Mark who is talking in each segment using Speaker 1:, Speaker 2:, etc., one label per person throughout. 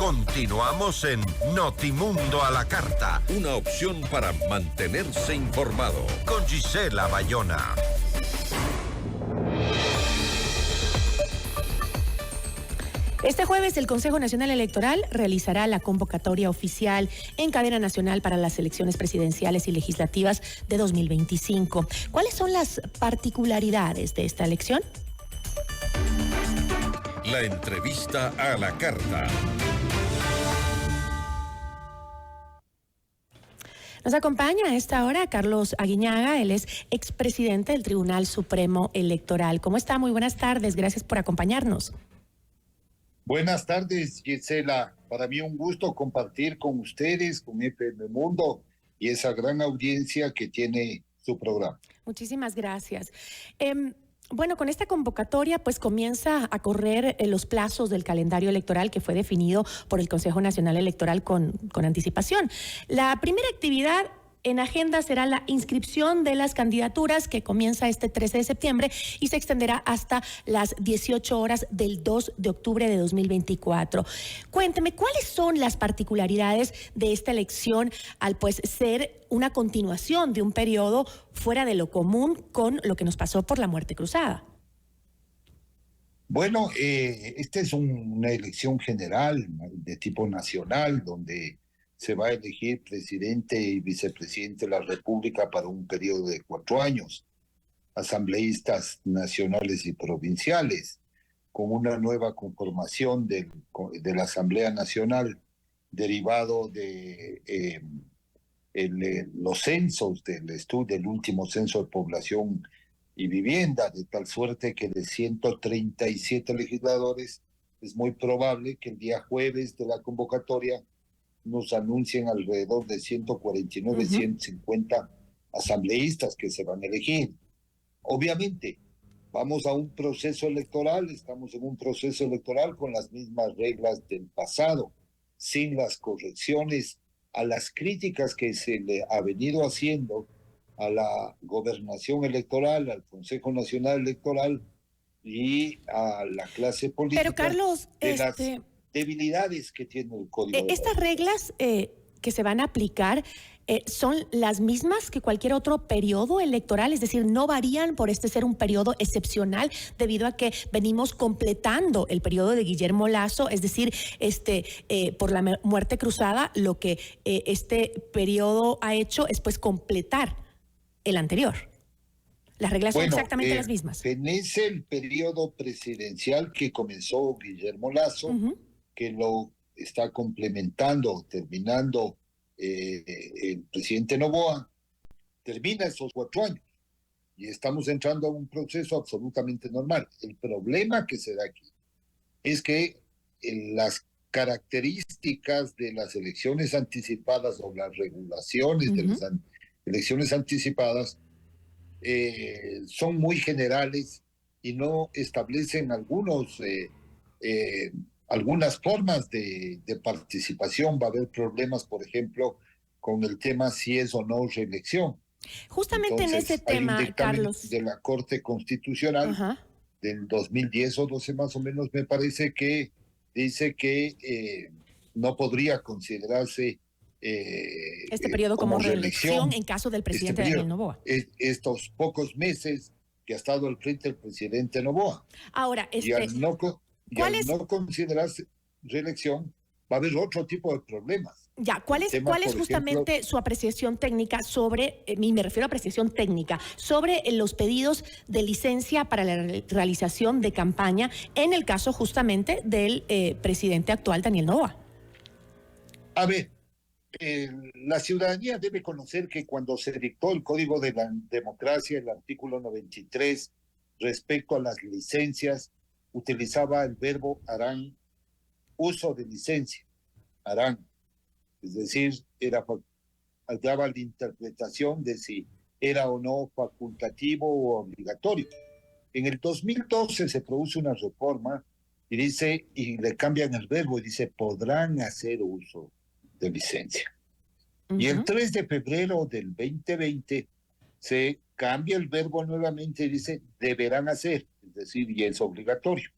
Speaker 1: Continuamos en Notimundo a la Carta.
Speaker 2: Una opción para mantenerse informado.
Speaker 1: Con Gisela Bayona.
Speaker 3: Este jueves el Consejo Nacional Electoral realizará la convocatoria oficial en cadena nacional para las elecciones presidenciales y legislativas de 2025. ¿Cuáles son las particularidades de esta elección?
Speaker 2: La entrevista a la carta.
Speaker 3: Nos acompaña a esta hora Carlos Aguiñaga, él es expresidente del Tribunal Supremo Electoral. ¿Cómo está? Muy buenas tardes, gracias por acompañarnos.
Speaker 4: Buenas tardes, Gisela. Para mí un gusto compartir con ustedes, con FM Mundo y esa gran audiencia que tiene su programa.
Speaker 3: Muchísimas gracias. Bueno, con esta convocatoria pues comienza a correr los plazos del calendario electoral que fue definido por el Consejo Nacional Electoral con anticipación. La primera actividad en agenda será la inscripción de las candidaturas que comienza este 13 de septiembre y se extenderá hasta las 18 horas del 2 de octubre de 2024. Cuénteme, ¿cuáles son las particularidades de esta elección al pues ser una continuación de un periodo fuera de lo común con lo que nos pasó por la muerte cruzada?
Speaker 4: Bueno, esta es una elección general de tipo nacional donde se va a elegir presidente y vicepresidente de la República para un periodo de 4 años, asambleístas nacionales y provinciales, con una nueva conformación de la Asamblea Nacional derivado de los censos del último censo de población y vivienda, de tal suerte que de 137 legisladores es muy probable que el día jueves de la convocatoria nos anuncien alrededor de 149, 150 asambleístas que se van a elegir. Obviamente, vamos a un proceso electoral, estamos en un proceso electoral con las mismas reglas del pasado, sin las correcciones a las críticas que se le ha venido haciendo a la gobernación electoral, al Consejo Nacional Electoral y a la clase política.
Speaker 3: Pero Carlos,
Speaker 4: las debilidades que tiene el Código.
Speaker 3: Estas reglas que se van a aplicar son las mismas que cualquier otro periodo electoral, es decir, no varían por este ser un periodo excepcional debido a que venimos completando el periodo de Guillermo Lasso, es decir, por la muerte cruzada, lo que este periodo ha hecho es pues completar el anterior. Las reglas son exactamente las mismas.
Speaker 4: En ese periodo presidencial que comenzó Guillermo Lasso, que lo está complementando, terminando el presidente Noboa, termina esos 4 años y estamos entrando a un proceso absolutamente normal. El problema que se da aquí es que las características de las elecciones anticipadas o las regulaciones de las elecciones anticipadas son muy generales y no establecen algunas formas de participación. Va a haber problemas, por ejemplo, con el tema si es o no reelección.
Speaker 3: Justamente entonces, en ese tema,
Speaker 4: hay un dictamen
Speaker 3: Carlos,
Speaker 4: de la Corte Constitucional del 2010 o 12 más o menos, me parece, que dice que no podría considerarse
Speaker 3: este periodo como reelección en caso del presidente Daniel Noboa.
Speaker 4: Estos pocos meses que ha estado al frente el presidente Noboa.
Speaker 3: Ahora,
Speaker 4: y al no considerarse reelección, va a haber otro tipo de problemas.
Speaker 3: Ya, ¿cuál es justamente su apreciación técnica sobre, y me refiero a apreciación técnica, sobre los pedidos de licencia para la realización de campaña en el caso justamente del presidente actual, Daniel Noboa?
Speaker 4: A ver, la ciudadanía debe conocer que cuando se dictó el Código de la Democracia, el artículo 93, respecto a las licencias, utilizaba el verbo harán, uso de licencia, harán. Es decir, daba la interpretación de si era o no facultativo o obligatorio. En el 2012 se produce una reforma y le cambian el verbo y dice podrán hacer uso de licencia. Y el 3 de febrero del 2020 se cambia el verbo nuevamente y dice deberán hacer, es decir, y es obligatorio.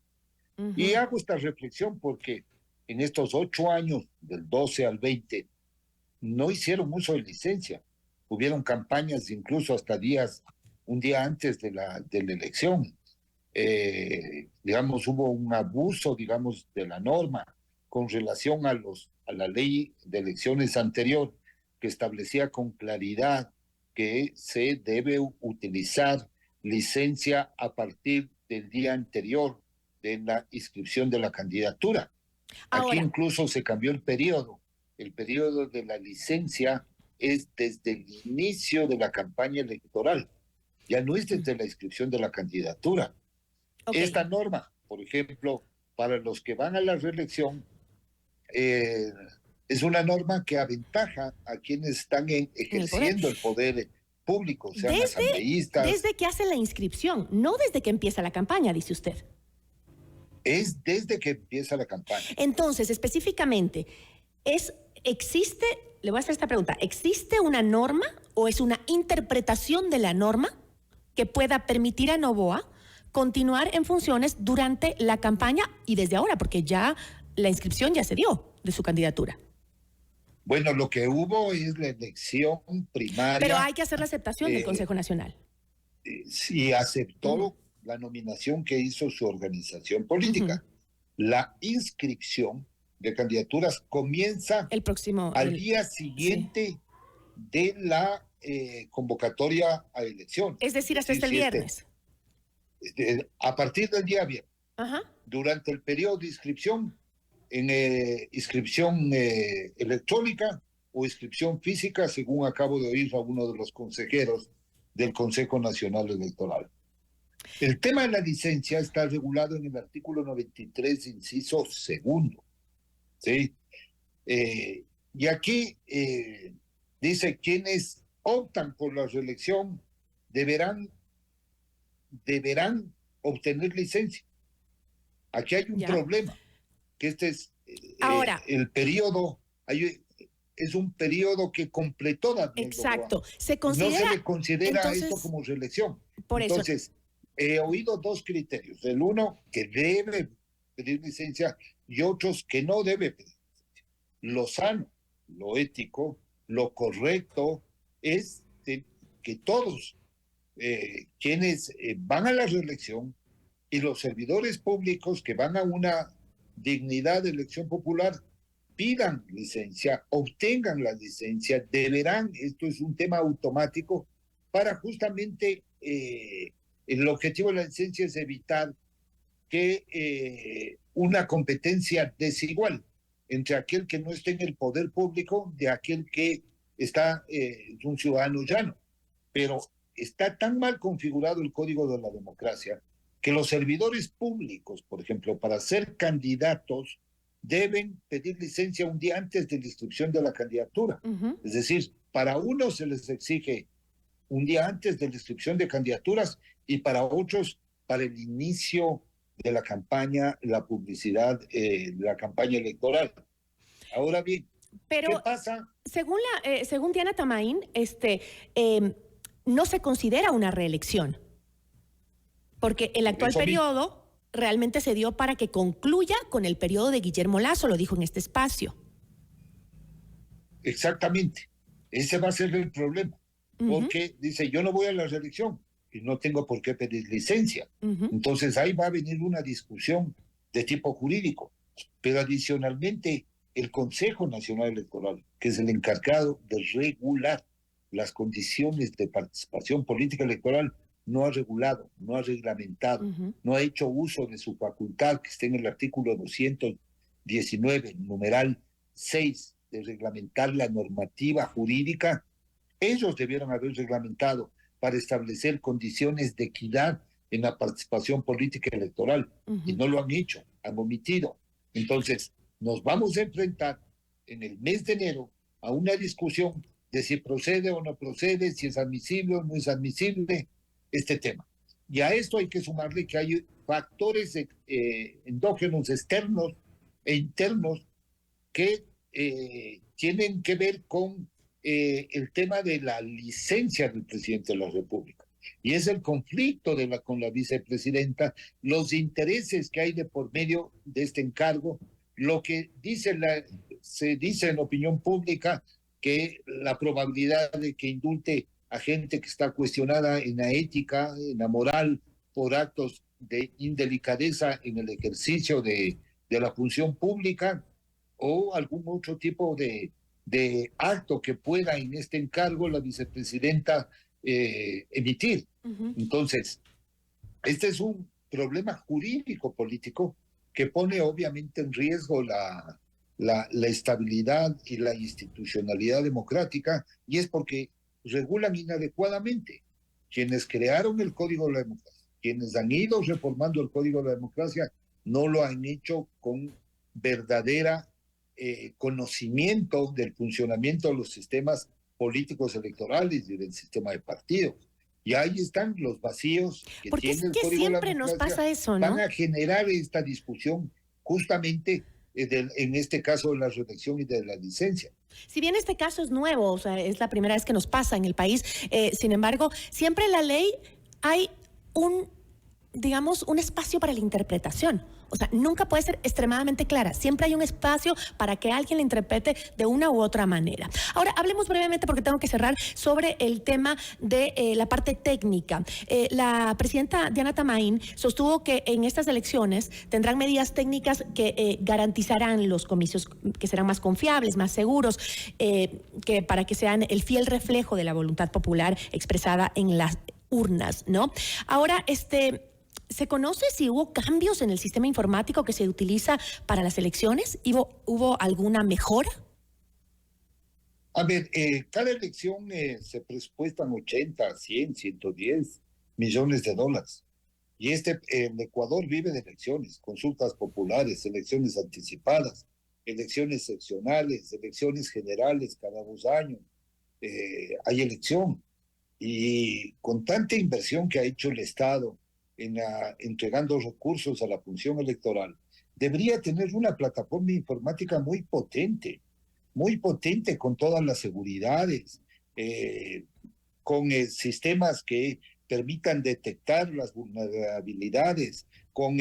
Speaker 4: Y hago esta reflexión porque en estos 8 años, del 12 al 20, no hicieron uso de licencia. Hubieron campañas incluso hasta un día antes de la elección. Digamos, hubo un abuso, digamos, de la norma con relación a la ley de elecciones anterior, que establecía con claridad que se debe utilizar licencia a partir del día anterior de la inscripción de la candidatura. Aquí
Speaker 3: Ahora,
Speaker 4: incluso se cambió el periodo. El periodo de la licencia es desde el inicio de la campaña electoral. Ya no es desde la inscripción de la candidatura.
Speaker 3: okay.
Speaker 4: Esta norma, por ejemplo, para los que van a la reelección, es una norma que aventaja a quienes están ejerciendo el poder público, sean asambleístas.
Speaker 3: Desde que hacen la inscripción, no desde que empieza la campaña, dice usted.
Speaker 4: Es desde que empieza la campaña.
Speaker 3: Entonces, específicamente, le voy a hacer esta pregunta, ¿existe una norma o es una interpretación de la norma que pueda permitir a Noboa continuar en funciones durante la campaña y desde ahora, porque ya la inscripción ya se dio de su candidatura?
Speaker 4: Bueno, lo que hubo es la elección primaria.
Speaker 3: Pero hay que hacer la aceptación del Consejo Nacional.
Speaker 4: Sí, aceptó la nominación que hizo su organización política. La inscripción de candidaturas comienza al día siguiente de la convocatoria a elección.
Speaker 3: Es decir, hasta el viernes.
Speaker 4: A partir del día viernes. Durante el periodo de inscripción, inscripción electrónica o inscripción física, según acabo de oír a uno de los consejeros del Consejo Nacional Electoral. El tema de la licencia está regulado en el artículo 93, inciso segundo. ¿Sí? Y aquí dice, quienes optan por la reelección deberán obtener licencia. Aquí hay un problema, que este es el periodo, es un periodo que completó la
Speaker 3: exacto.
Speaker 4: No se le considera esto como reelección. Entonces, he oído dos criterios. El uno, que debe pedir licencia, y otros que no debe pedir licencia. Lo sano, lo ético, lo correcto es que todos quienes van a la reelección y los servidores públicos que van a una dignidad de elección popular pidan licencia, obtengan la licencia, deberán, esto es un tema automático, para justamente el objetivo de la licencia es evitar que una competencia desigual entre aquel que no esté en el poder público de aquel que está un ciudadano llano. Pero está tan mal configurado el Código de la Democracia que los servidores públicos, por ejemplo, para ser candidatos, deben pedir licencia un día antes de la inscripción de la candidatura. Es decir, para unos se les exige un día antes de la inscripción de candidaturas y para otros para el inicio de la campaña, la publicidad, la campaña electoral. Ahora bien,
Speaker 3: pero
Speaker 4: ¿qué pasa?
Speaker 3: Según Diana Tamain, no se considera una reelección, porque el actual periodo realmente se dio para que concluya con el periodo de Guillermo Lasso, lo dijo en este espacio.
Speaker 4: Exactamente. Ese va a ser el problema. Porque dice, yo no voy a la reelección y no tengo por qué pedir licencia. Entonces ahí va a venir una discusión de tipo jurídico. Pero adicionalmente, el Consejo Nacional Electoral, que es el encargado de regular las condiciones de participación política electoral, no ha regulado, no ha reglamentado, no ha hecho uso de su facultad que está en el artículo 219, numeral 6, de reglamentar la normativa jurídica. Ellos debieron haber reglamentado para establecer condiciones de equidad en la participación política electoral, y no lo han hecho, han omitido. Entonces, nos vamos a enfrentar en el mes de enero a una discusión de si procede o no procede, si es admisible o no es admisible este tema. Y a esto hay que sumarle que hay factores endógenos, externos e internos que tienen que ver con el tema de la licencia del presidente de la República. Y es el conflicto con la vicepresidenta, los intereses que hay de por medio de este encargo, Lo que se dice en la opinión pública, que la probabilidad de que indulte a gente que está cuestionada en la ética, en la moral, por actos de indelicadeza en el ejercicio de la función pública o algún otro tipo de acto que pueda en este encargo la vicepresidenta emitir. Entonces, este es un problema jurídico político que pone obviamente en riesgo la estabilidad y la institucionalidad democrática, y es porque regulan inadecuadamente. Quienes crearon el Código de la Democracia, quienes han ido reformando el Código de la Democracia, no lo han hecho con verdadera conocimiento del funcionamiento de los sistemas políticos electorales y del sistema de partidos. Y ahí están los vacíos que tiene el Código de la Democracia.
Speaker 3: Siempre nos pasa eso, ¿no?
Speaker 4: Van a generar esta discusión justamente en este caso de la reelección y de la licencia.
Speaker 3: Si bien este caso es nuevo, o sea, es la primera vez que nos pasa en el país, sin embargo, siempre en la ley hay un espacio para la interpretación. O sea, nunca puede ser extremadamente clara. Siempre hay un espacio para que alguien la interprete de una u otra manera. Ahora, hablemos brevemente, porque tengo que cerrar, sobre el tema de la parte técnica. La presidenta Diana Tamain sostuvo que en estas elecciones tendrán medidas técnicas que garantizarán los comicios, que serán más confiables, más seguros, que para que sean el fiel reflejo de la voluntad popular expresada en las urnas, ¿no? Ahora, ¿se conoce si hubo cambios en el sistema informático que se utiliza para las elecciones? ¿Hubo alguna mejora?
Speaker 4: A ver, cada elección se presupuestan 80, 100, 110 millones de dólares. Y el Ecuador vive de elecciones, consultas populares, elecciones anticipadas, elecciones seccionales, elecciones generales cada 2 años. Hay elección. Y con tanta inversión que ha hecho el Estado entregando recursos a la función electoral, debería tener una plataforma informática muy potente con todas las seguridades, con sistemas que permitan detectar las vulnerabilidades, con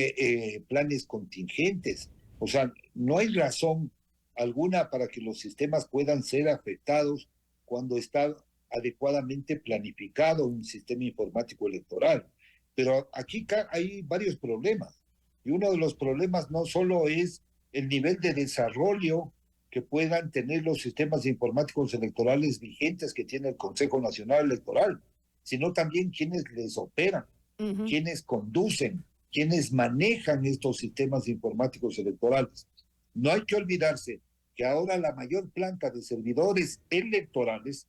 Speaker 4: planes contingentes. O sea, no hay razón alguna para que los sistemas puedan ser afectados cuando está adecuadamente planificado un sistema informático electoral. Pero aquí hay varios problemas, y uno de los problemas no solo es el nivel de desarrollo que puedan tener los sistemas informáticos electorales vigentes que tiene el Consejo Nacional Electoral, sino también quienes les operan, quienes conducen, quienes manejan estos sistemas informáticos electorales. No hay que olvidarse que ahora la mayor planta de servidores electorales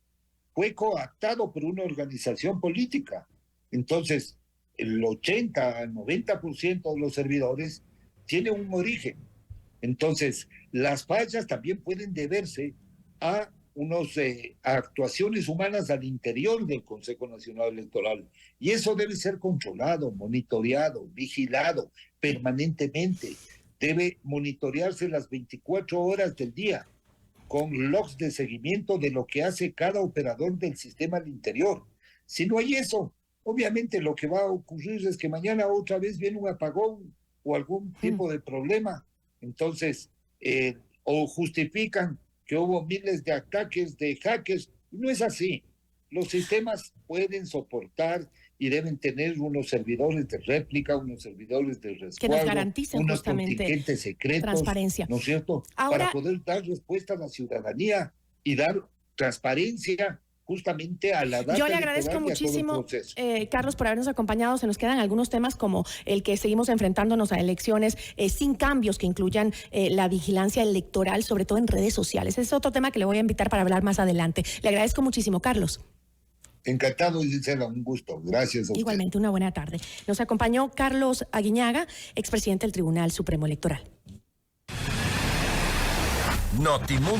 Speaker 4: fue coaptado por una organización política. Entonces, el 80 al 90% de los servidores tiene un origen. Entonces, las fallas también pueden deberse a actuaciones humanas al interior del Consejo Nacional Electoral. Y eso debe ser controlado, monitoreado, vigilado permanentemente. Debe monitorearse las 24 horas del día, con logs de seguimiento de lo que hace cada operador del sistema al interior. Si no hay eso, obviamente lo que va a ocurrir es que mañana otra vez viene un apagón o algún tipo de problema. Entonces, o justifican que hubo miles de ataques de hackers. No es así. Los sistemas pueden soportar y deben tener unos servidores de réplica, unos servidores de resguardo,
Speaker 3: que nos garanticen
Speaker 4: unos
Speaker 3: justamente
Speaker 4: contingentes secretos,
Speaker 3: transparencia,
Speaker 4: ¿no es cierto?
Speaker 3: Ahora,
Speaker 4: para poder dar respuesta a la ciudadanía y dar transparencia justamente a la data.
Speaker 3: Yo le agradezco muchísimo, Carlos, por habernos acompañado. Se nos quedan algunos temas como el que seguimos enfrentándonos a elecciones sin cambios que incluyan la vigilancia electoral, sobre todo en redes sociales. Ese es otro tema que le voy a invitar para hablar más adelante. Le agradezco muchísimo, Carlos.
Speaker 4: Encantado, Gisela, un gusto. Gracias a usted.
Speaker 3: Igualmente, una buena tarde. Nos acompañó Carlos Aguiñaga, expresidente del Tribunal Supremo Electoral.
Speaker 1: Notimundo.